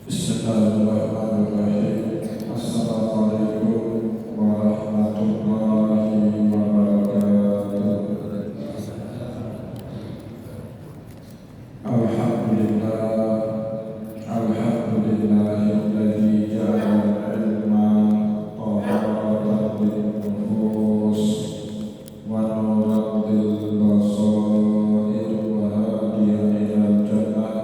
Bismillahirrahmanirrahim. Assalamualaikum warahmatullahi wabarakatuh. Alhamdulillahilladzi ja'ala al-ilma taharatan lin-nufus wa nuran lil-basair wa hadiyan ilal jannah.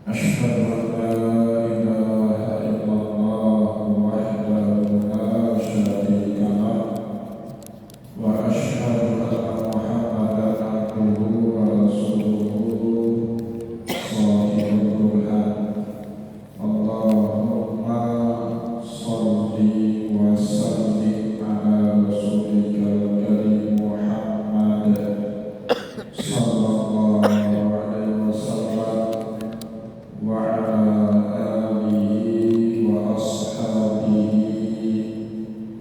Asyhadu an la ilaha illallah wahdahu la syarika lah wa asyhadu anna Muhammadan abduhu wa rasuluhu shahidul burhan. Allahumma sholli wa sallim ala rasulika karim Muhammad sallallahu alaihi wasallam wa ala alihi wa ashabihi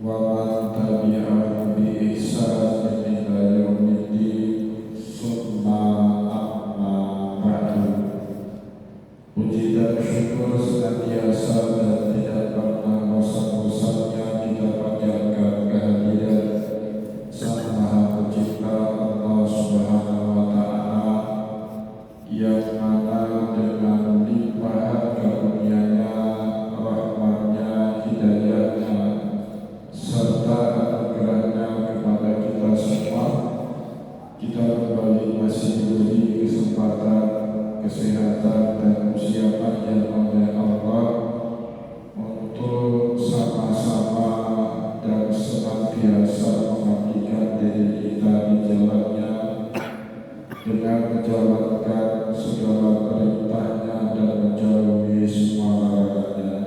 wa man tabi'ahum bi ihsanin ila yaumiddin. Summa amma ba'du. Puji dan syukur senantiasa dan tidak pernah bosan-bosannya kita panjatkan kehadiran Sang Maha Pencipta Allah Subhanahu wa Ta'ala, yang mana dengan limpahan karunia-Nya, rahmat-Nya, hidayah-Nya, serta anugerah-Nya kepada kita semua, kita kembali masih diberi kesempatan, kesehatan, dan usia panjang oleh Allah untuk sama-sama dan senantiasa mengabdikan diri kita di jalan-Nya dengan menjalankan segala perintah-Nya dan menjauhi semua larangan-Nya.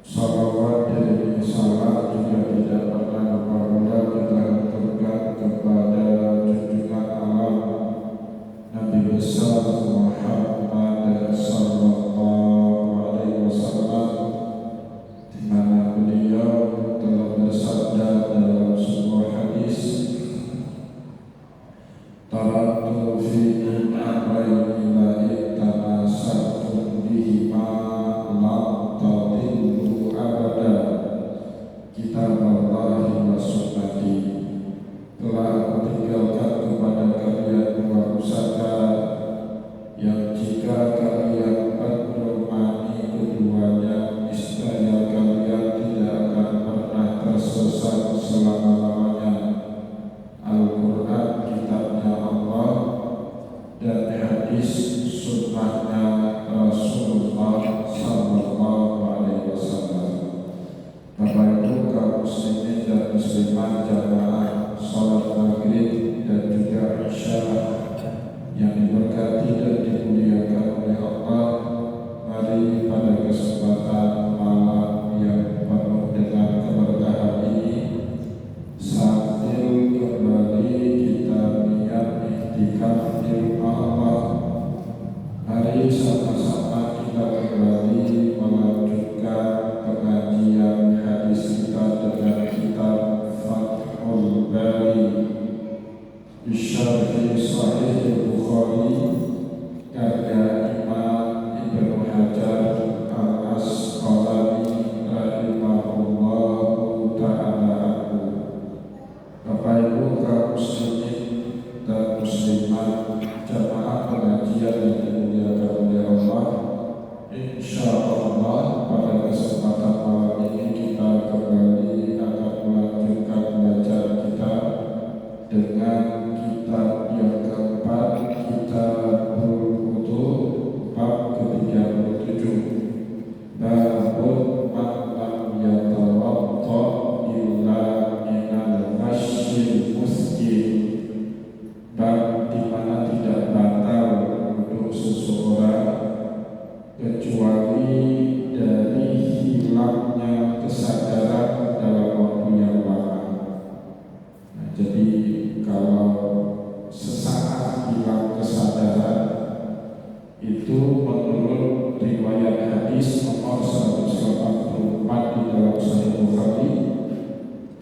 Salawat dan salam juga tidak pernah lupa kita haturkan kepada junjungan alam Nabi besar Muhammad sallallahu alaihi wasallam, di mana beliau telah bersabda dalam sebuah hadis, taraktu fiikum amrayni la ittamasaktum bihima lam tadillu abada, kitaballahi wa sunnati. Telah aku tinggalkan kepada kalian dua pusaka yang jika kalian berdomani keduanya, niscaya kalian tidak akan pernah tersesat selama-lamanya. Al-Quran, kitabnya Allah, dan hadis sunnahnya Rasulullah sallallahu alaihi wasallam. Bapak Ibu kaum muslimin dan muslimat jamaah salat maghrib dan juga isya yang diberkati dan dimuliakan oleh Allah, mari pada kesempatan malam yang penuh dengan keberkahan ini, sambil kembali kita niat iktikaf di rumah Allah, mari sama-sama kita kembali melanjutkan pengajian hadis kita dengan kitab Fathul Bari Syarhi Sahih Bukhari karya Imam Ibnu Hajar Al-Asqalani rahimahullahu ta'ala. Bapak Ibu kaum muslimin dan muslimat jamaah pengajian yang dimuliakan oleh Allah, insyaallah pada kesempatan malam ini kita kembali akan melanjutkan belajar kita dengan kitab yang keempat, Kitabul Wudu, bab ke-37, babun man lam yatawadda illa minal masjidil musjid, bab di mana tidak batal untuk seseorang kecuali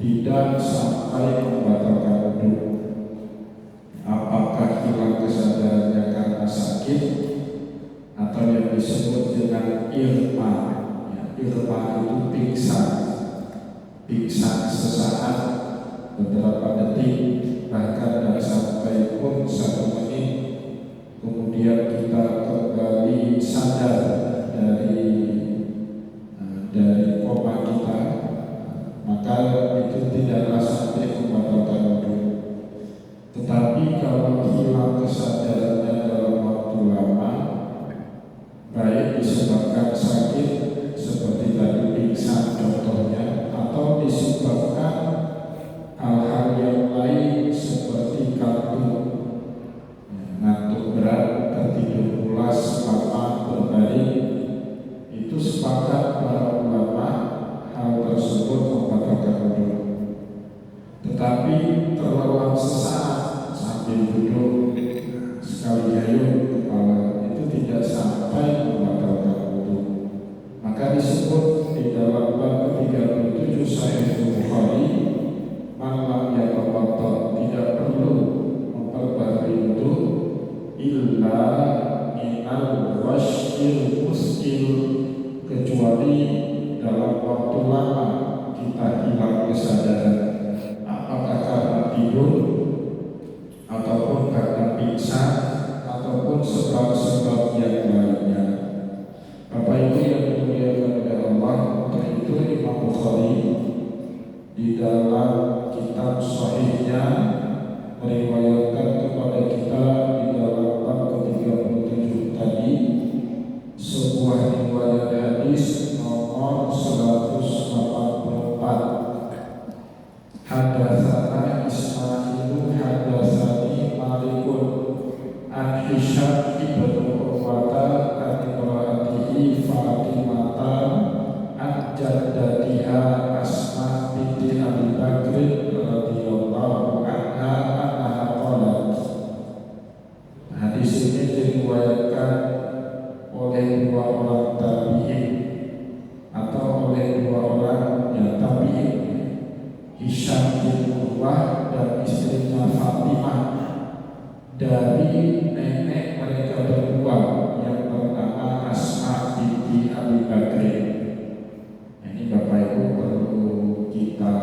tidak sampai membatalkan wudhu. Apakah hilang kesadarannya karena sakit atau yang disebut dengan irma? Ya, irma itu pingsan sesaat beberapa detik, bahkan tidak sampai pun 1 menit, kemudian kita kembali sadar dari koma kita, maka itu tidaklah sampai membatalkan wudhu. Tetapi kalau hilang kesadarannya dalam waktu lama, baik disebabkan sakit seperti tadi pingsan contohnya, atau disebabkan hal-hal yang lain seperti kantuk, ngantuk berat, tertidur pulas, lama berbaring, itu sepakat para ulama hal tersebut membatalkan wudhu. Tetapi terlelap sesaat sambil duduk sekali gayung kepala, itu tidak sampai membatalkan wudhu. Maka disebut di dalam bab ke-37 Sahih Bukhari, man yatawadda, tidak perlu memperbarui wudhu illa minal wasyil muskil, kecuali dalam waktu lama kita hilang kesadaran, apakah karena tidur ataupun karena pingsan ataupun sebab-sebab yang lainnya. Bapak Ibu yang dimuliakan oleh Allah, untuk itu Imam Bukhari di dalam kitab Sahihnya meriwayatkan kepada kita di dalam bab ke-37 tadi sebuah riwayat hadis nomor 184. Hadatsana Ismailu hadatsani Malikun an Hisham ibnu Urwata an imraatihi Fatimata an jaddatiha Asma binti Abi Bakr radhiyallahu anha annaha qalat. Hadis ini diriwayatkan oleh 2 orang tabi'in atau oleh 2 orang yang tabi'in, Hisham bin Urwah dan istrinya Fatimah, dari nenek mereka berdua yang bernama Asma binti Abi Bakr. Ini Bapak Ibu perlu kita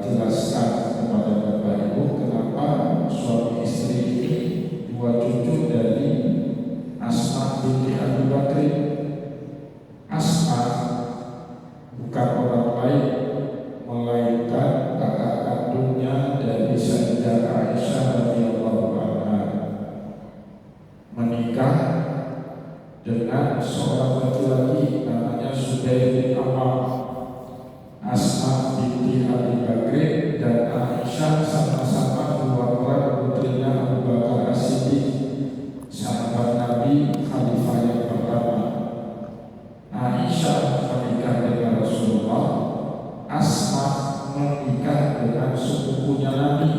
jelaskan kepada Bapak Ibu kenapa suami istri ini 2 cucu dari Asma binti Abi Bakr. Asma bukan orang lain melainkan kakak kandungnya dari Sayyidah Aisyah radhiyallahu anha, menikah dengan seorang laki-laki namanya Zubair bin Awam. Asma binti Abi Bakr dan Aisyah sama-sama 2 orang putrinya Abu Bakar As-Siddiq, sahabat Nabi, khalifah yang pertama. Aisyah menikah dengan Rasulullah, Asma menikah dengan sepupunya Nabi,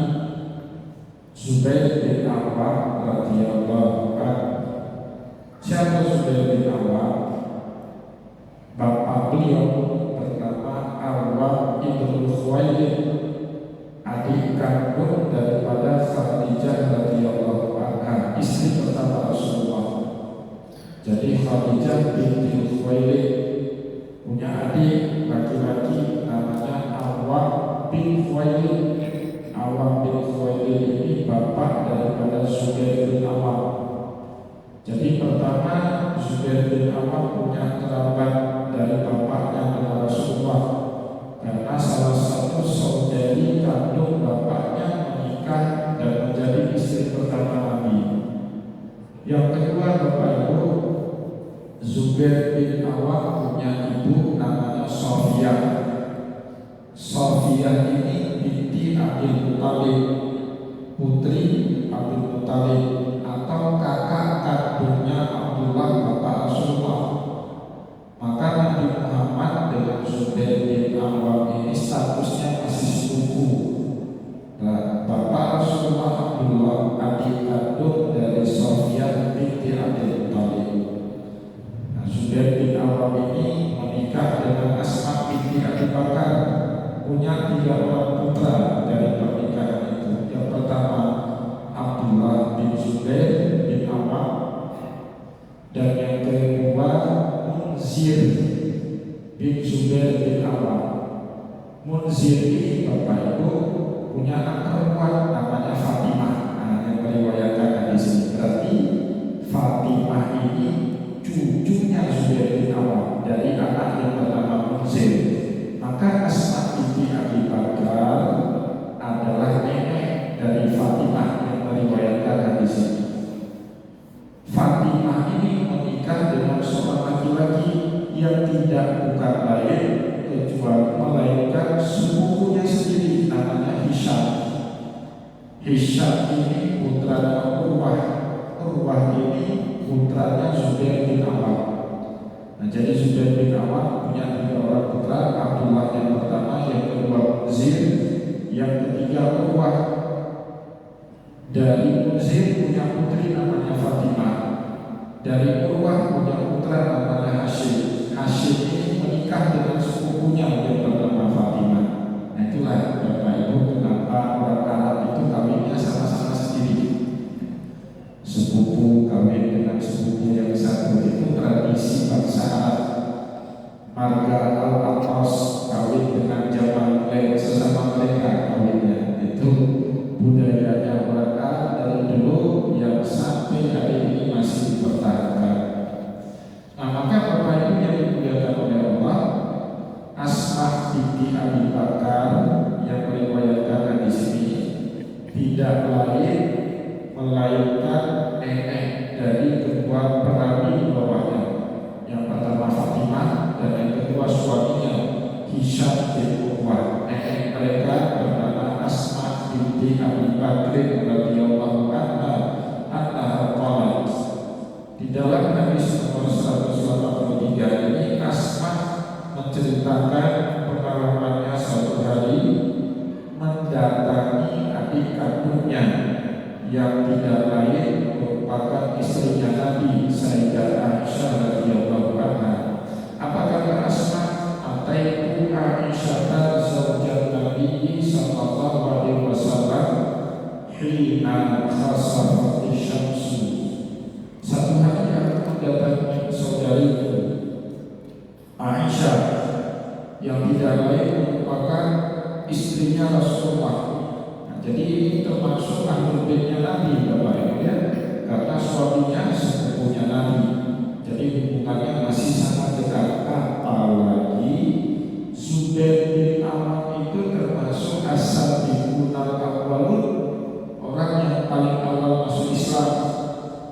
Zubair bin Awam radhiyallahu anhu. Siapa Zubair bin Awam? Bapak beliau bernama Awam ibnu Khuwailid, adik kandung daripada Khadijah radhiyallahu anha, istri pertama Rasulullah. Jadi Khadijah binti Khuwailid punya adik laki-laki namanya Awam bin Khuwailid. Awam bin Khuwailid ini bapak daripada Zubair bin Awam. Jadi pertama Zubair bin Awam punya kerabat dari bapaknya dengan Rasulullah, karena salah satu saudari kandung bapaknya menikah dan menjadi istri pertama Nabi. Yang kedua Bapak Ibu, Zubair bin Awam punya ibu namanya Sofiyah. Sofiyah ini binti Abdul Muthalib, putri Abdul Muthalib atau kakak kandungnya Abdullah bapak Rasulullah. Maka Nabi Muhammad dengan Zubair bin Awam ini statusnya masih sepupu. Nah, bapak Rasulullah Abdullah adik kandung dari Sofiyah binti Abdul Muthalib. Zubair bin Awam ini menikah dengan Asma binti Abi Bakar punya 3 orang putra dari pernikahan itu. Yang pertama Abdullah bin Zubair bin Awam, dan yang kedua Munzir bin Zubair bin Awam. Munzir ini Bapak Ibu punya anak perempuan namanya Fatimah. Nah, yang meriwayatkan di sini berarti Fatimah ini cucunya Zubair bin Awam dari anak yang bernama Munzir. Maka Asma binti Abi Bakar adalah nenek dari Fatimah yang meriwayatkan hadis ini. Fatimah ini menikah dengan seorang laki-laki yang tidak bukan lain kecuali melainkan sepupunya sendiri, namanya Hisham. Hisham ini putranya Urwah. Urwah ini putranya Zubair bin Awam. Nah, jadi Zubair bin Awam punya 3 orang putra, Abdullah yang pertama, yang kedua Munzir, yang ketiga Urwah. Dari Munzir punya putri namanya Fatimah. Dari Urwah punya putra namanya Hashim. Hashim ini menikah dengan sepupunya yang bernama Fatimah. Nah, itulah Bapak Ibu kenapa orang Arab itu kawinnya sama-sama sendiri. Sepupu kawin dengan sepupu yang satu itu tradisi bangsa Arab. Marga Al-Atas kawin dengan Jamal lain sesama mereka kawinnya. Itu budayanya orang Arab dari dulu yang sampai hari ini masih dipertahankan. Nah, maka Bapak Ibu yang dimuliakan oleh Allah, Asma binti Abi Bakar yang meriwayatkan di sini tidak lain melainkan nenek dari kedua perawi bawahnya. Yang pertama Fatimah dan yang kedua suaminya Hisham bin Urwah. Nenek mereka bernama Asma binti Abi Bakr radhiyallahu anha qalat. Di dalam hadis nomor 183 ini Asma menceritakan pengalamannya suatu hari mendatangi adik kandungnya yang tidak lain merupakan istrinya Nabi Sayyidah Aisyah radhiyallahu anha. Apa kata Asma? Ataitu Aisyah zaujat Nabi sallallahu alaihi wasallam hina khasafat syamsu. Satu hari aku mendatangi saudariku Aisyah yang tidak lain merupakan istrinya Rasulullah. Nah, jadi ini termasuk ahlul baitnya Nabi, Bapak Ibu ya, karena suaminya sepupunya Nabi. Jadi hubungannya masih sangat dekat. Apalagi Zubair bin Awam itu termasuk as-sabiqun al-awwalun, orang yang paling awal masuk Islam.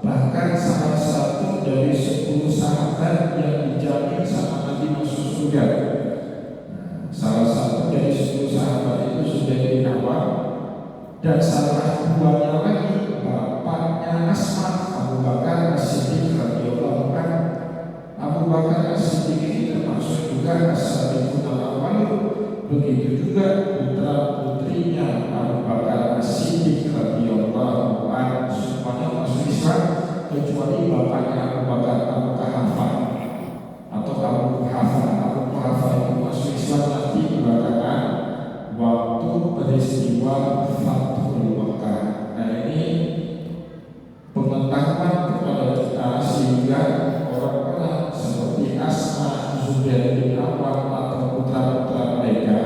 Bahkan salah satu dari 10 sahabat yang dijamin sama Nabi masuk surga. Salah satu dari 10 sahabat itu Zubair bin Awam, dan salah duanya lagi bapaknya Asma, Abu Bakar As-Siddiq radhiyallahu anhu. Abu Bakar As-Siddiq ini termasuk juga as-sabiqun al-awwalun. Begitu juga putra putrinya Abu Bakar As-Siddiq radhiyallahu anhu semuanya masuk Islam kecuali bapaknya Abu Bakar Al-Quhafa atau Abu Quhafa. Abu Quhafa itu masuk Islam nanti belakangan waktu peristiwa Fathul Makkah. Nah, ini pengetahuan kepada kita sehingga orang-orang seperti Asma, Zubair bin Awam atau putra-putra mereka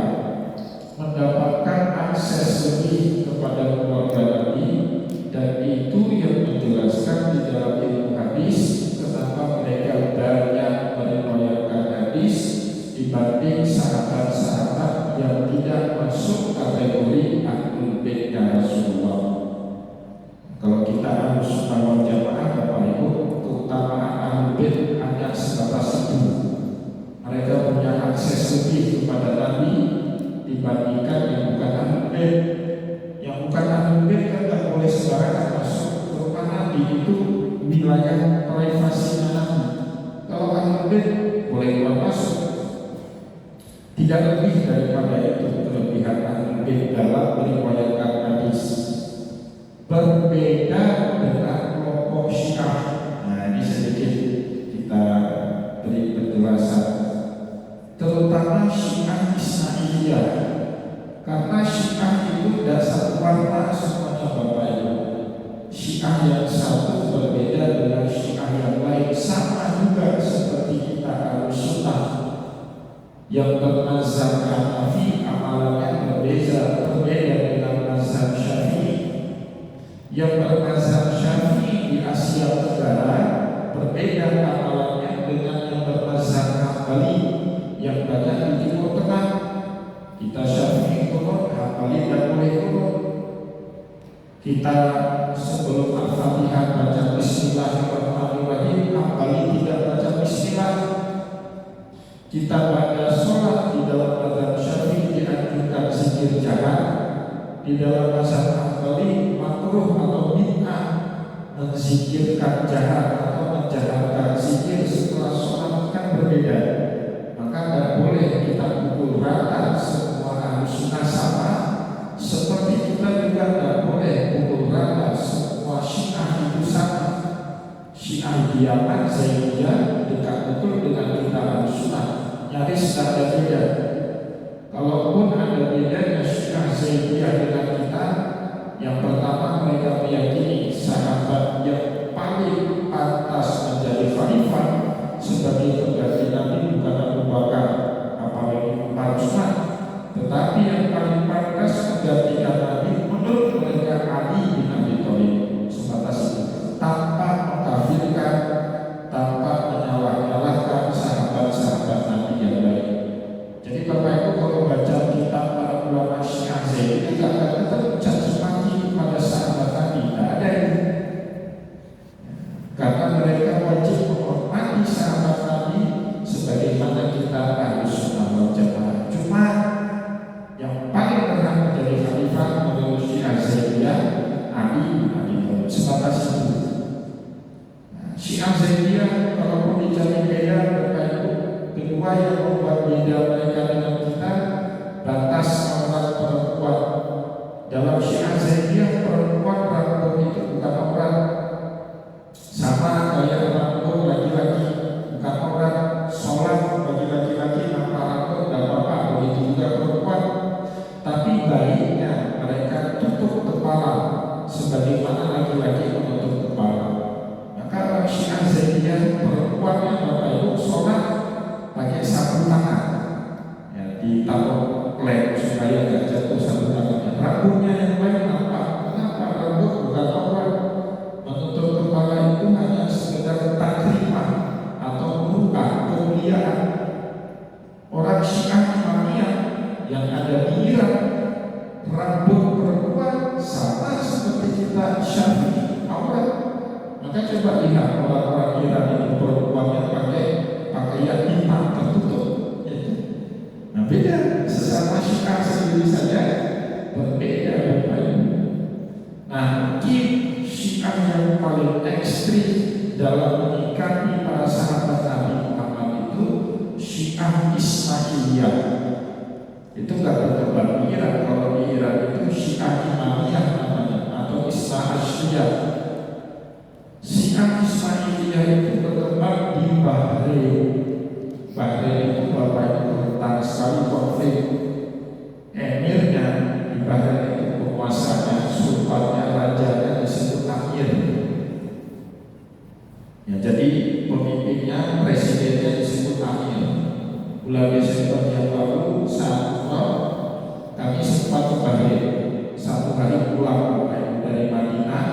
mendapatkan akses lebih kepada keluarga Nabi, dan itu yang menjelaskan di dalam ilmu hadis kenapa mereka banyak meriwayatkan hadis dibanding sahabat-sahabat yang tidak masuk kategori ahlul baitnya Rasulullah. Kalau kita harus sunnah jamaah Bapak Ibu, keutamaan ahlul bait hanya sebatas itu. Mereka punya akses lebih kepada Nabi dibandingkan yang bukan ahlul bait. Yang bukan ahlul bait kan tidak boleh sembarangan masuk ke rumah Nabi, itu wilayah privasinya Nabi. Kalau ahlul bait boleh keluar masuk. Tidak lebih daripada itu kelebihan ahlul bait dalam meriwayatkan hadis. Berbeda dengan kelompok Syiah. Nah, ini sedikit kita beri penjelasan. Terutama Syiah Ismailiyah. Karena Syiah itu dasar warna semuanya Bapak Ibu. Syiah yang satu berbeda dengan Syiah yang lain, sama juga seperti kita Ahlussunnah yang bermazhab Hanafi, amalannya berbeda dengan mazhab Syafi'i. Yang bermazhab Syafi'i di Asia Tenggara berbeda amalannya dengan yang bermazhab Hambali yang banyak di Timur Tengah. Kita Syafi'i kunut, Hambali tidak boleh kunut. Kita sebelum Al-Fatihah baca Bismillahirrahmanirrahim, Hambali tidak baca Bismillah. Kita pada sholat di dalam mazhab Syafi'i dianjurkan zikir jahat, di dalam mazhab Hambali makruh atau bid'ah menzikirkan jahat atau menjahatkan zikir setelah sholat, kan berbeda. Maka tidak boleh kita pukul rata semua Ahlussunnah sama, seperti kita juga tidak boleh pukul rata semua Syiah itu sama. Syiah Diyah Zaidiyah dekat betul dengan kita Ahlussunnah, nyaris tidak ada beda. Kalaupun ada bedanya Syiah Zaidiyah dengan kita, yang pertama mereka meyakini sahabat yang paling pantas menjadi khalifah sebagai pengganti Nabi bukan Abu Bakar, apalagi Umar Utsman, tetapi yang paling pantas menggantikan Nabi menurut mereka Ali bin Abi Thalib. Sebatas itu, tanpa mengkafirkan, tanpa menyalah-nyalahkan sahabat-sahabat Nabi yang lain. Jadi Bapak Ibu kalau baca kitab para ulama Syiah Zaidiyah tidak akan ketemu caci maki pada sahabat Nabi, tidak ada itu. Karena mereka wajib menghormati sahabat Nabi sebagaimana kita Ahlussunnah wal Jamaah. Cuma yang paling berhak menjadi khalifah menurut Syiah Zaidiyah Ali bin Abi Thalib. Sebatas itu. Syiah Zaidiyah kalaupun dicari beda, Bapak Ibu, kedua yang membuat beda mereka dengan kita, batas aurat perempuan. Dalam Syiah Zaidiyah perempuan rambut itu bukan aurat, sama kayak rambut laki-laki bukan aurat. Sholat bagi laki-laki tanpa rambut dan apa, begitu juga perempuan. Tapi baiknya mereka tutup kepala sebagaimana laki-laki menutup kepala. Maka Syiah Zaidiyah perempuannya Bapak Ibu sholat pakai sapu tangan, ya, ditaruh klep supaya tidak jatuh sapu tangannya. Rambutnya yang lain apa? Kenapa rambut bukan aurat? Menutup kepala itu hanya sekedar takrimah atau muka kemuliaan. Orang Syiah Imamiyah yang ada di Irak, rambut perempuan sama seperti kita Syafi'i, aurat. Maka coba lihat orang-orang Irak itu perempuannya pakai pakaian hitam tertutup. Nah beda, sesama Syiah sendiri saja berbeda. Nah mungkin Syiah yang paling ekstrim dalam menikahi para sahabat Nabi Muhammad itu Syiah Ismailiyah. Itu nggak berkembang di Irak. Kalau di Irak itu Syiah Imamiyah namanya atau Ismailiyah. Syiah Ismailiyah itu berkembang di Bahrain. Bahrain itu Bapak Ibu rentan sekali konflik. Emirnya di Bahrain itu penguasanya, sultannya, rajanya disebut Amir. Ya, jadi pemimpinnya, presidennya disebut Amir. Bulan Desember yang lalu saat kami sempat ke Bahrain. Satu hari pulang dari Madinah,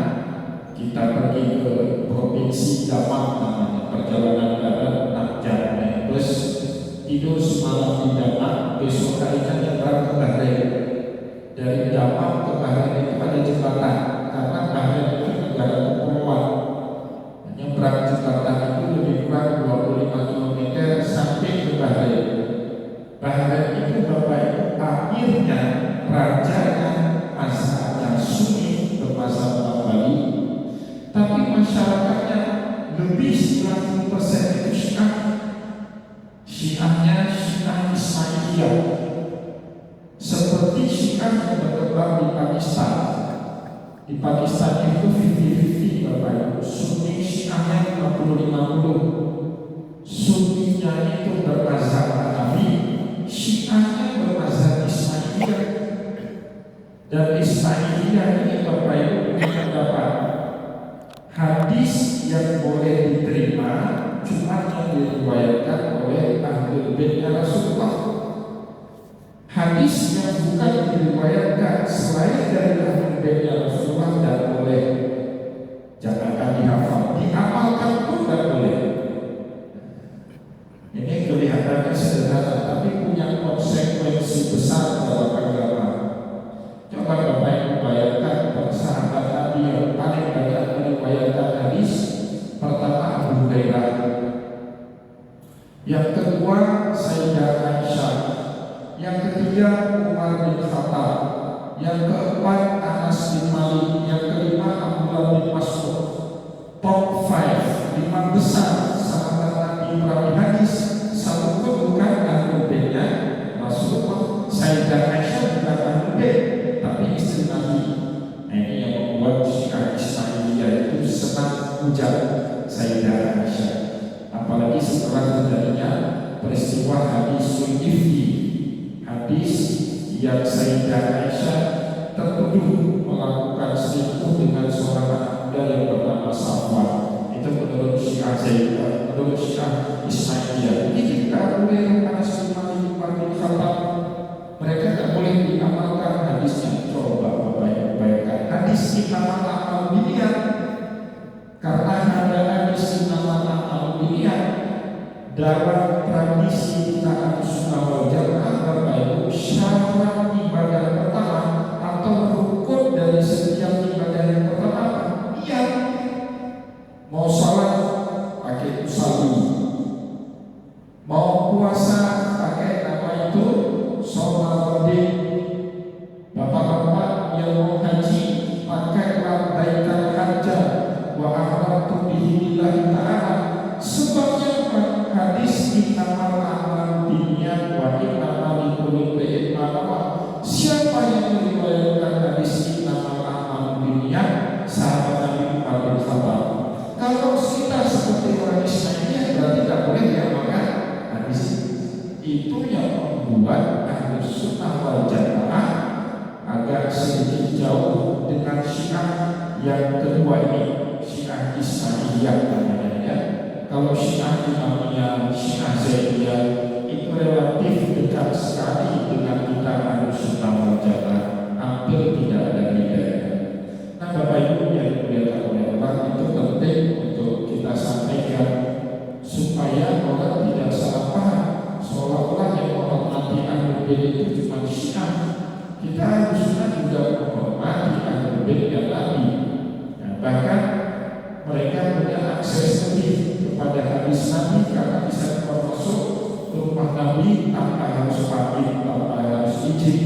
kita pergi ke provinsi Damak namanya, perjalanan darat 6 jam naik bus, tidur semalam di Damak, besok harinya nyebrang ke Bahrain. Dari Damak ke Bahrain itu ada jembatan, karena Bahrain itu negara kepulauan. Nyebrang jembatan itu lebih kurang 25 km sampai ke Bahrain. Bahrain itu Bapak Ibu akhirnya rajanya mazhabnya Sunni bermazhab Hambali, tapi masyarakatnya lebih 90% itu Syiah. Syiahnya Syiah Ismailiyah, seperti Syiah yang berkembang di Pakistan. Di Pakistan itu 50-50 Bapak Ibu. Sunni Syiahnya 50-50. Sunninya itu bermazhab Hanafi, Syiahnya bermazhab Ismailiyah. baitnya Rasulullah. Hadis yang bukan diriwayatkan selain dari ahli baitnya Rasulullah tidak boleh, jangankan dihafal, diamalkan pun tidak boleh. Ini kelihatannya sederhana, tapi punya konsekuensi besar dalam agama. Coba Bapak Ibu bayangkan sahabat Nabi yang paling banyak meriwayatkan hadis. Pertama Abu Hurairah, yang kedua Sayyidah Aisyah, yang ketiga Umar bin Khattab, yang keempat Anas bin Malik, yang kelima Abdullah bin Mas'ud. Top 5, 5 besar sahabat Nabi perawi hadis, satu pun bukan ahli baitnya Rasulullah. Sayyidah Aisyah bukan ahli bait, tapi istri Nabi. Nah, ini yang membuat Syiah Ismailiyah itu senang ujar Sayyidah Aisyah. Apalagi setelah terjadinya peristiwa hadisul ifki, hadis yang Sayyidah Aisyah tertuduh melakukan selingkuh dengan seorang anak muda yang bernama Safwan. Itu menurut Syiah Zaidiyah, menurut Syiah Ismailiyah. Ini tidak boleh Anas bin Malik bin Khattab, mereka tidak boleh diamalkan hadisnya. Coba bayangkan hadis innamal a'malu binniyat, karena ada hadis innamal a'malu binniyat dalam tradisi kita Ahlussunnah wal Jamaah, Bapak Ibu, syarat ibadah pertama atau rukun dari setiap ibadah yang pertama niat. Mau salat pakai usawi, mau puasa pakai apa itu sholat. Bapak-bapak yang mau haji pakai labbaikal hajjah wa ahramtu bihi lillahi ta'ala. Sebabnya hadis innamal a'malu binniyat wa innamal likulli imri'in ma nawa. Siapa yang meriwayatkan hadis innamal a'malu binniyat? Sahabat Nabi Umar bin Khattab. Kalau kita seperti orang Ismailiyah berarti tidak boleh diamalkan hadis itu. Yang membuat Ahlussunnah wal Jamaah agak sedikit jauh dengan Syiah yang kedua ini, Syiah Ismailiyah namanya ya. Kalau Syiah Imamiyah, Syiah Zaidiyah itu relatif dekat sekali dengan kita Ahlussunnah wal Jamaah, hampir tidak ada bedanya. Nah, Bapak Ibu yang dimuliakan oleh Allah, itu penting untuk kita sampaikan supaya orang tidak salah paham seolah-olah yang menghormati Ahlul Bait itu cuma Syiah. Kita Ahlussunnah juga menghormati Ahlul Bait yang Nabi. Nah, bahkan mereka punya akses lebih kepada hadis Nabi karena bisa masuk rumah Nabi tanpa harus pamit, tanpa harus izin.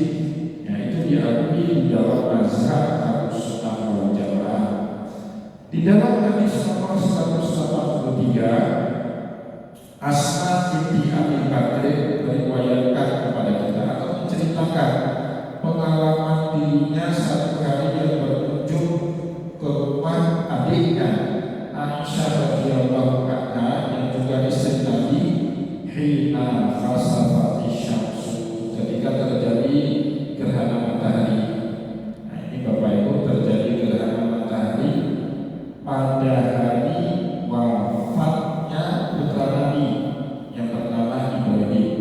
Nah, itu diakui di dalam mazhab Ahlussunnah wal Jamaah. Di dalam hadis nomor 183, Asma binti Abi Bakr meriwayatkan kepada kita atau menceritakan pengalaman dirinya satu hari yang berkunjung ke rumah adiknya Aisyah radhiyallahu anha yang juga istri Nabi, hina khasafati syamsu, ketika terjadi gerhana matahari. Nah, ini Bapak Ibu, terjadi gerhana matahari pada hari wafatnya putra Nabi yang bernama Ibrahim.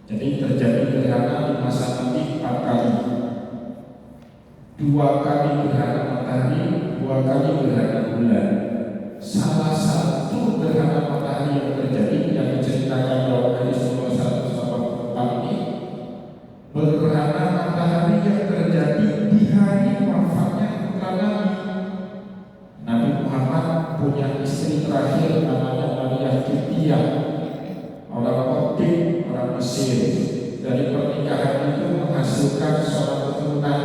Jadi terjadi gerhana di masa Nabi 4 kali. 2 kali gerhana matahari, 2 kali gerhana bulan. Salah satu gerhana matahari yang terjadi yang diceritakan dalam hadis nomor 184 ini, gerhana matahari yang terjadi di hari wafatnya putra Nabi. Nabi Muhammad punya istri terakhir namanya Maria Kiptiyah, orang Koptik, orang Mesir. Dari pernikahan itu menghasilkan seorang keturunan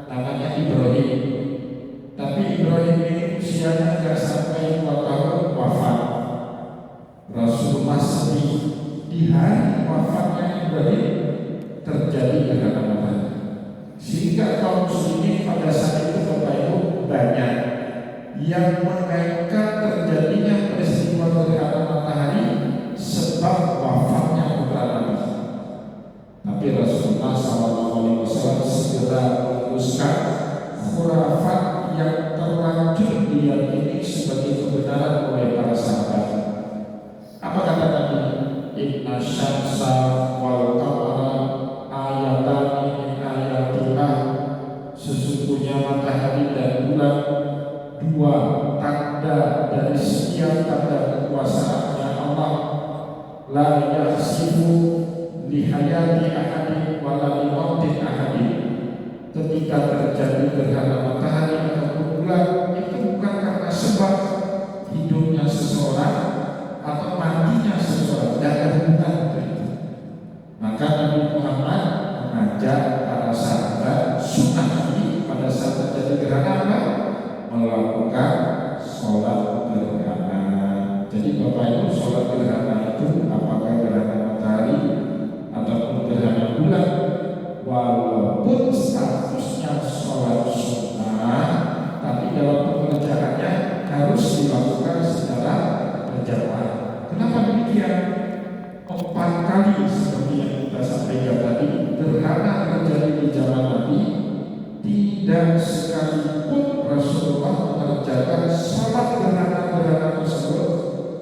namanya Ibrahim. Tapi Ibrahim ini usianya tidak sampai 2 tahun wafat. Rasulullah sedih. Di hari wafatnya Ibrahim terjadi gerhana matahari, sehingga kaum muslimin pada saat itu Bapak Ibu banyak yang mengaitkan terjadinya peristiwa gerhana matahari sebab wafatnya putra Nabi. Tapi Rasulullah SAW segera memutuskan khurafat yang terlanjur diyakini sebagai kebenaran oleh para sahabat. Apa kata Nabi? Inna syamsa wal qamara ayatani min ayatillah, sesungguhnya matahari dan bulan dua tanda dari sekian tanda kekuasaannya Allah. La yakhsifu li hayati ahadin wala li mautin ahadin. Ketika terjadi gerhana matahari atau bulan, itu bukan karena sebab hidupnya seseorang atau matinya seseorang, tidak ada hubungan itu. Maka Nabi Muhammad mengajak para sahabat sunnah Nabi pada saat terjadi gerhana apa? Melakukan sholat gerhana. Jadi Bapak Ibu, sholat gerhana itu apakah gerhana matahari ataupun gerhana bulan, walaupun statusnya sholat sunnah, tapi dalam pengerjaannya harus dilakukan secara berjamaah. Kenapa demikian? 4 kali seperti yang kita sampaikan tadi, gerhana terjadi di zaman Nabi, tidak sekalipun Rasulullah mengerjakan sholat gerhana tersebut,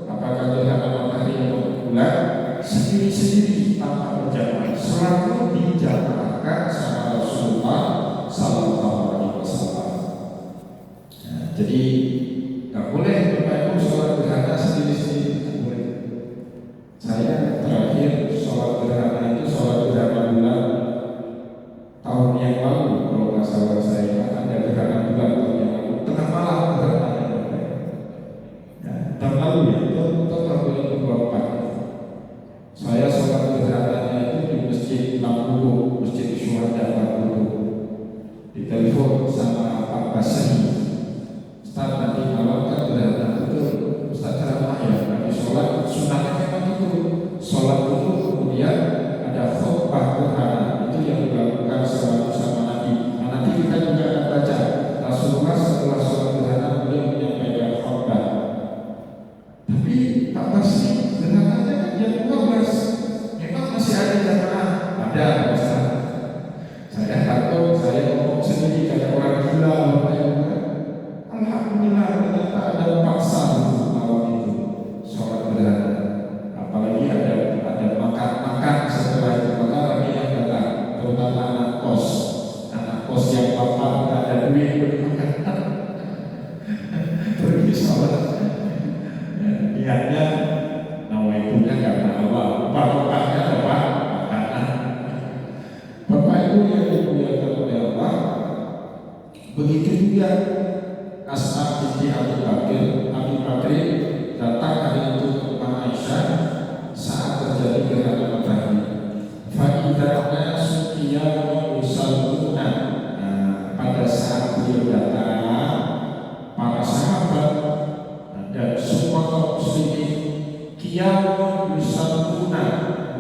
apakah gerhana matahari atau bulan, sendiri-sendiri tanpa berjamaah, selalu dijamaahkan sama Rasulullah Sallallahu Alaihi Wasallam. Jadi nggak boleh Bapak Ibu sholat gerhana sendiri-sendiri, nggak boleh. Saya terakhir sholat gerhana itu sholat gerhana bulan tahun yang lalu, kalau nggak salah saya ada gerhana bulan tahun yang lalu, tengah malam gerhana yang lalu. Tahun lalu ya, itu tahun 2024. Saya sholat gerhananya itu di Masjid 60, Masjid Syuhada 60. Ditelepon sama Pak Basri, Ustaz nanti malam kan gerhana itu, Ustaz ceramah ya, nanti sholat sunahnya memang itu, sholat itu kemudian ada khutbah gerhana, itu yang dilakukan selalu sama Nabi. Nah, nanti kita juga akan baca Rasulullah setelah sholat gerhana beliau menyampaikan khutbah. Tapi Pak Basri gerhananya kan jam 12, memang masih ada jamaah? Ada, Ustaz. Saya takut saya ngomong sendiri kayak orang gila, Bapak Ibu. Alhamdulillah ternyata ada paksa malam itu sholat gerhana. Apalagi ada makan setelah itu, maka lagi yang datang, terutama anak kos yang bapak tidak ada duit pergi makan, pergi sholat. Niatnya nawaitunya karena Allah, barokahnya apa? Makanan. Bapak Ibu yang dimuliakan oleh Allah, begitu juga Asma binti Abi Bakri datang hari itu ke rumah Aisyah saat terjadi gerhana matahari. Fa'idana sukiyamu yusaluna. Pada saat beliau datang, para sahabat dan semua kaum muslimin kiyamu yusaluna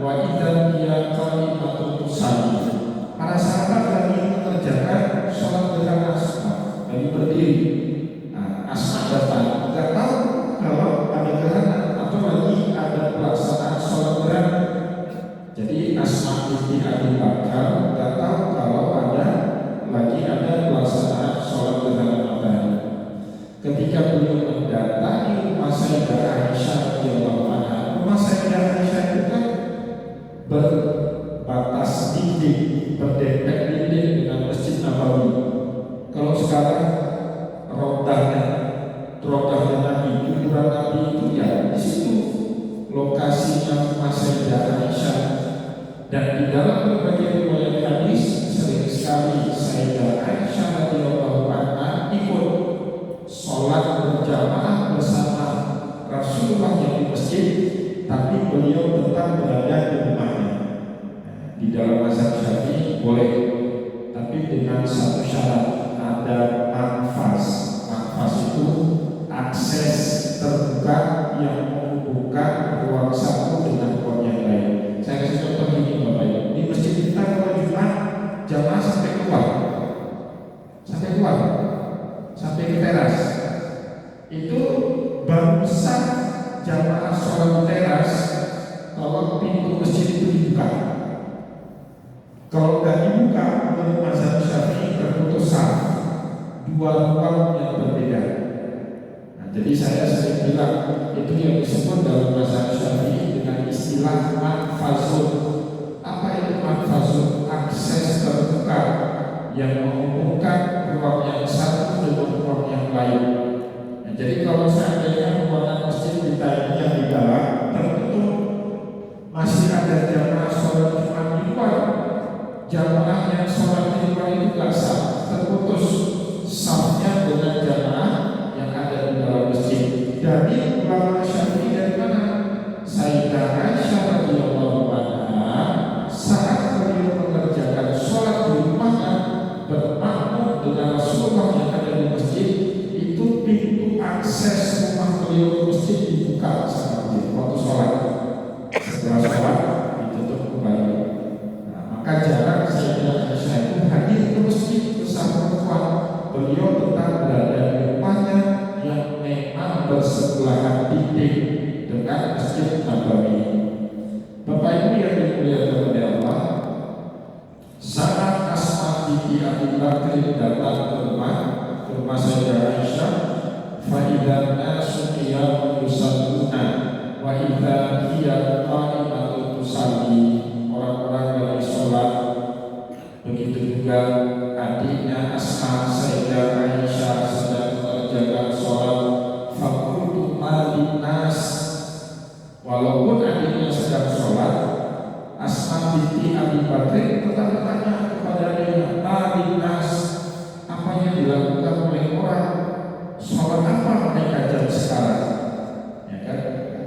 wa idan dia kalimatun tusalli. Para sahabat lagi mengerjakan sholat gerhana lagi berdiri. Asma datang, tidak tahu kalau ada gerhana atau lagi ada pelaksanaan sholat gerhana. Jadi Asma binti Abi Bakar tidak tahu kalau lagi ada pelaksanaan sholat gerhana matahari. Ketika beliau mendatangi rumah Sayyidah Aisyah radhiyallahu anha, rumah Sayyidah Aisyah itu kan berbatas dinding, berdempet dinding dengan Masjid Nabawi. Kalau sekarang rodahnya Nabi, kuburan Nabi itu ya di situ lokasinya rumah Sayyidah Aisyah. Dan di dalam berbagai riwayat hadis sering sekali Sayyidah Aisyah radhiyallahu anha ikut sholat berjamaah bersama Rasulullah yang di masjid, tapi beliau tetap berada di rumahnya. Di dalam mazhab Syafi'i boleh, tapi dengan satu syarat, ada manfas. Manfas itu akses terbuka yang menghubungkan ruang satu dengan ruang yang lain. Saya kasih contoh ini Bapak Ibu. Di masjid kita kalau Jumat jamaah sampai keluar, sampai ke teras. Itu baru bisa jamaah sholat di teras kalau pintu masjid itu dibuka. Kalau nggak dibuka, menurut mazhab Syafi'i terputus dua ruang yang berbeda. Nah, jadi saya sering bilang itu yang disebut dalam mazhab Syafi'i dengan istilah manfas. yang menghubungkan ruang yang satu dengan ruang yang lain. Nah, jadi kalau seandainya ruangan masjid kita ini yang di dalam tertutup, masih ada jamaah sholat Jumat di luar, jamaah yang sholat di luar itu gak sah, terputus safnya dengan jamaah yang ada di dalam masjid. Dari ulama Syafi'i dari mana? Sayyidah Aisyah radhiyallahu anha saat beliau mengerjakan sholat di rumahnya bermakmum dengan Rasulullah yang ada di masjid, itu pintu akses rumah beliau ke masjid dibuka sama masjid waktu sholat. Setelah sholat ditutup kembali. Nah, maka jarang Sayyidah Aisyah itu hadir ke masjid bersama perempuan. Beliau tetap berada di rumahnya yang memang bersebelahan dinding dengan masjid Nabawi. Bapak Ibu yang dimuliakan oleh Allah, saat Asma binti Abi Bakr datang ke rumah Sayyidah Aisyah, fa idza nasu qiyamun yusalluna wa idza hiya qa'imatun tusalli, orang-orang lagi sholat. Begitu juga adiknya Asma, Sayyidah Aisyah sedang mengerjakan sholat. Faqultu malin nas, walaupun adiknya sedang sholat, Asma binti Abi Bakr tetap bertanya kepada dia, malin nas, apa yang dilakukan oleh orang? Sholat apa mereka jam sekarang? Ya kan?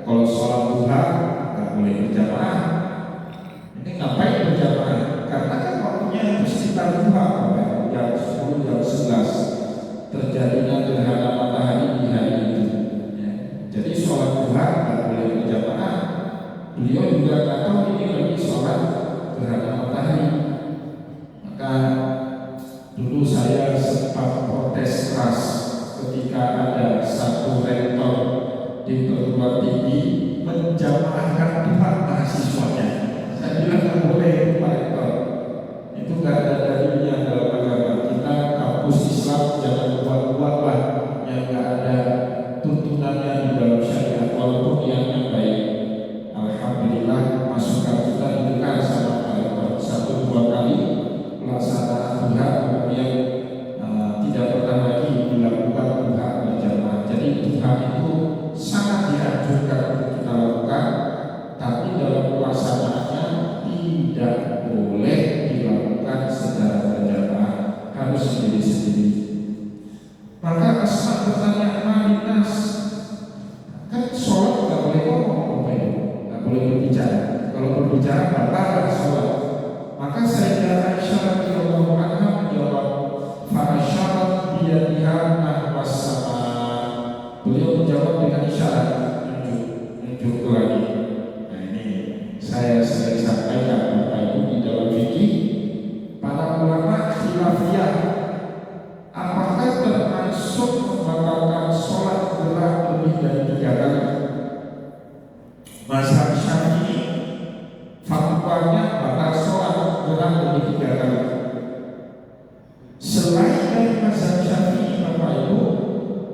Kalau sholat duha nggak boleh berjamaah. Ini ngapain berjamaah? Karena kan waktunya itu sekitar duha, jam 10, jam 11 terjadinya gerhana matahari di hari itu. Ya. Jadi sholat duha nggak boleh berjamaah. Beliau juga nggak tahu ini lagi sholat gerhana matahari. Maka dulu saya sempat protes keras ketika ada satu rektor di perguruan tinggi menjamaahkan duha mahasiswanya. Saya bilang nggak boleh itu Pak Rektor, itu nggak ada dalilnya dalam agama kita. Kampus Islam jangan buat-buatlah yang nggak ada tuntunannya di dalam syariat, walaupun niatnya baik. Alhamdulillah masukan kita didengar sama Pak Rektor. 1-2 kali pelaksanaan duha kemudian tidak pernah lagi dilakukan duha berjamaah. Jadi duha itu sangat dianjurkan untuk kita lakukan, tapi dalam pelaksanaannya tidak boleh dilakukan secara berjamaah, harus sendiri-sendiri. Maka Asma bertanya, Malinas, kan sholat nggak boleh ngomong, nggak boleh berbicara. Kalau berbicara batal sholat. Maka Sayyidah Aisyah radhiyallahu anha menjawab, fa'asyarat biyadiha nahwas sama. Beliau menjawab dengan isyarat, nunjuk lagi. Nah ini saya sering sampaikan Bapak Ibu, di dalam fikih para ulama khilafiyah, apakah termasuk membatalkan sholat gerak lebih dari 3 kali? Mazhab Syafi'i fatwanya batal sholat gerak lebih 3 kali. Selain dari mazhab Syafi'i, Bapak Ibu,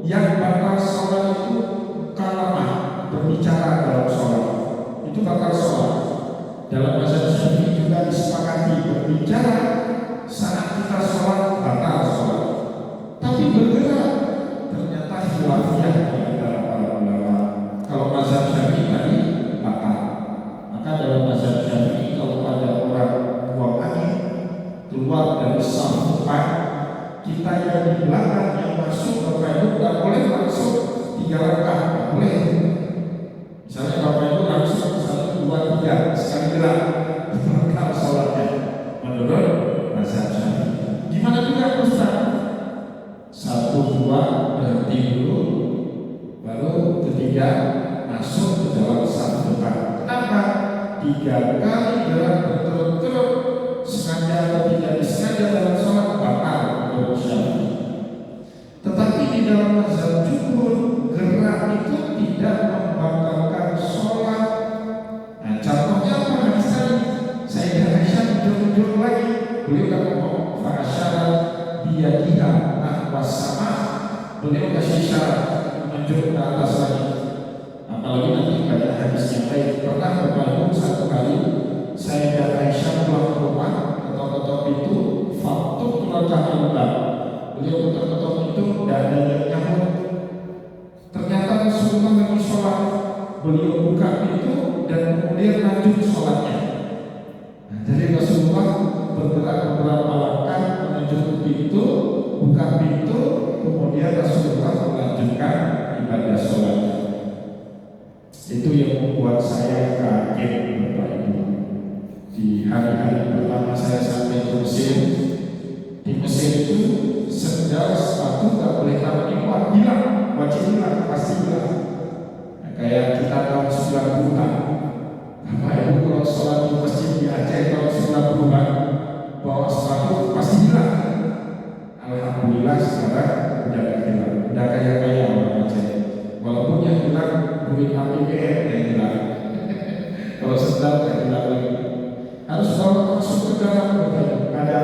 yang batal sholat itu kalamah, berbicara dalam sholat, itu batal sholat. Dalam mazhab Syafi'i juga disepakati berbicara saat kita sholat batal sholat. Tapi bergerak ternyata khilafiyah di antara para ulama. Kalau mazhab Syafi'i tadi batal, maka dalam mazhab Syafi'i kalau ada orang buang angin keluar dari saf depan, kita yang di belakang yang masuk Bapak Ibu nggak boleh langsung 3 langkah, nggak boleh. Misalnya Bapak Ibu langsung 1, 2, 3 sekali gerak, batal sholatnya menurut mazhab Syafi'i. Gimana juga Ustaz? 1, 2 berhenti dulu, baru ketiga masuk ke dalam saf depan. Kenapa? 3 kali gerak berturut-turut, sengaja atau tidak disengaja dalam sholat batal menurut Syafi'i. Tetapi di dalam mazhab jumhur, gerak itu tidak membatalkan sholat. Nah, contohnya apa? Hadis tadi Sayyidah Aisyah menunjuk lagi, beliau kan ngomong fa'asyarat biyadiha nahwas sama, beliau kasih syarat menunjuk ke atas lagi. Apalagi nanti banyak hadis yang lain. Pernah Bapak Ibu satu kali Sayyidah Aisyah pulang ke rumah, ketok-ketok pintu, faktuk keluarkan lambat. Beliau ketok-ketok itu tidak ada yang nyambut. Ternyata Rasulullah lagi sholat. Beliau buka pintu dan kemudian lanjut sholatnya. Nah, jadi Rasulullah bergerak beberapa langkah menuju ke pintu, buka pintu, kemudian Rasulullah melanjutkan ibadah sholatnya. Itu yang membuat saya kaget, Bapak Ibu. Di hari-hari pertama saya sampai ke Mesir, di Mesir itu sendal sepatu nggak boleh taruh di luar, hilang, wajib hilang, pasti hilang. Nah, kayak kita tahun 90-an, Bapak Ibu kalau sholat di masjid di Aceh tahun 90-an, bawa sepatu pasti hilang. Alhamdulillah sekarang udah gak hilang, udah kaya-kaya orang Aceh. Walaupun yang hilang duit APBN yang hilang. Kalau sendal gak hilang lagi. Harus bawa masuk ke dalam ada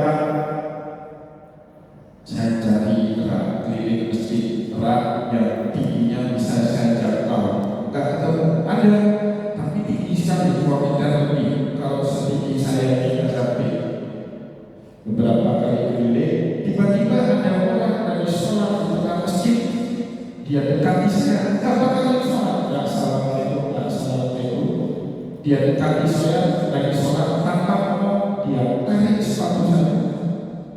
saya cari rak keliling masjid, rak yang tingginya bisa saya jangkau. Gak ketemu, ada, tapi tinggi sekali 2 meter lebih. Kalau setinggi saya tidak sampai. Beberapa kali keliling, tiba-tiba ada orang lagi sholat di tengah masjid. Dia dekati saya, enggak bakal sholat. Enggak, assalamualaikum, enggak, assalamualaikum. Dia dekati saya lagi sholat tanpa mau, dia tarik sepatu saya.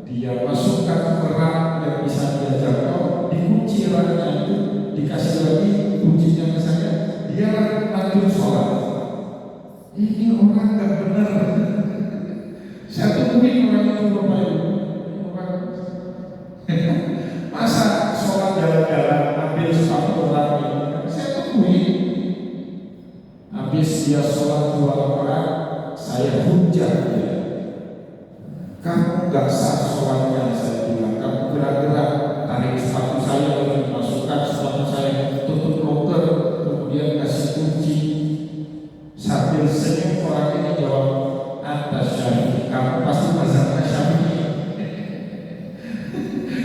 Dia masukkan ke rak yang bisa dia jangkau, dikunci raknya itu, dikasih lagi kuncinya ke saya. Dia lanjut sholat. Ini orang enggak benar. Saya tungguin orang itu Bapak Ibu. Masa sholat jalan-jalan ambil sepatu orang ini? Saya tungguin. Habis dia sholat 2 rakaat, saya hujat dia. Kamu gak sah sholatnya, saya bilang. Kamu gerak-gerak, tarik sepatu saya lagi, masukkan sepatu saya, tutup loker, kemudian kasih kunci. Sambil senyum orang ini jawab, Anda Syafi'i, kamu pasti mazhabnya Syafi'i.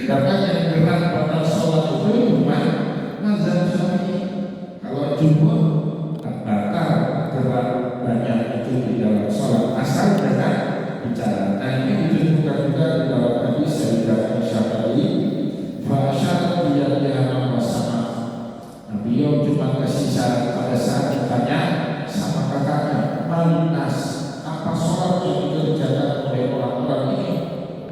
Karena yang gerak pada sholat itu cuma mazhab Syafi'i. Kalau jumhur batal gerak banyak itu di dalam sholat asal dengan bicara. Nah ini ditunjukkan juga di dalam hadis dari Syafi'i. Fa'asyara biyadiha sama. Nah beliau cuma kasih syarat pada saat ditanya sama kakaknya, Malinas, apa sholat yang dikerjakan oleh orang-orang ini?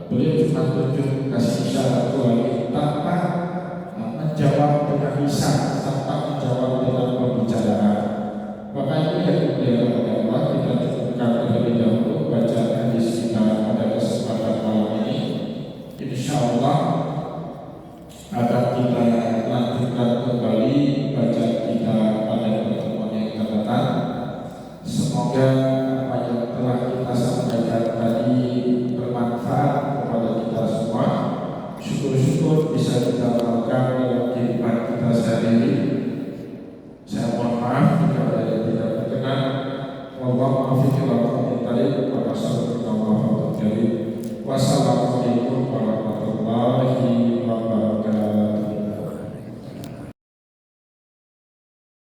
Beliau cuma tunjuk kasih syarat lagi tanpa menjawab dengan lisan.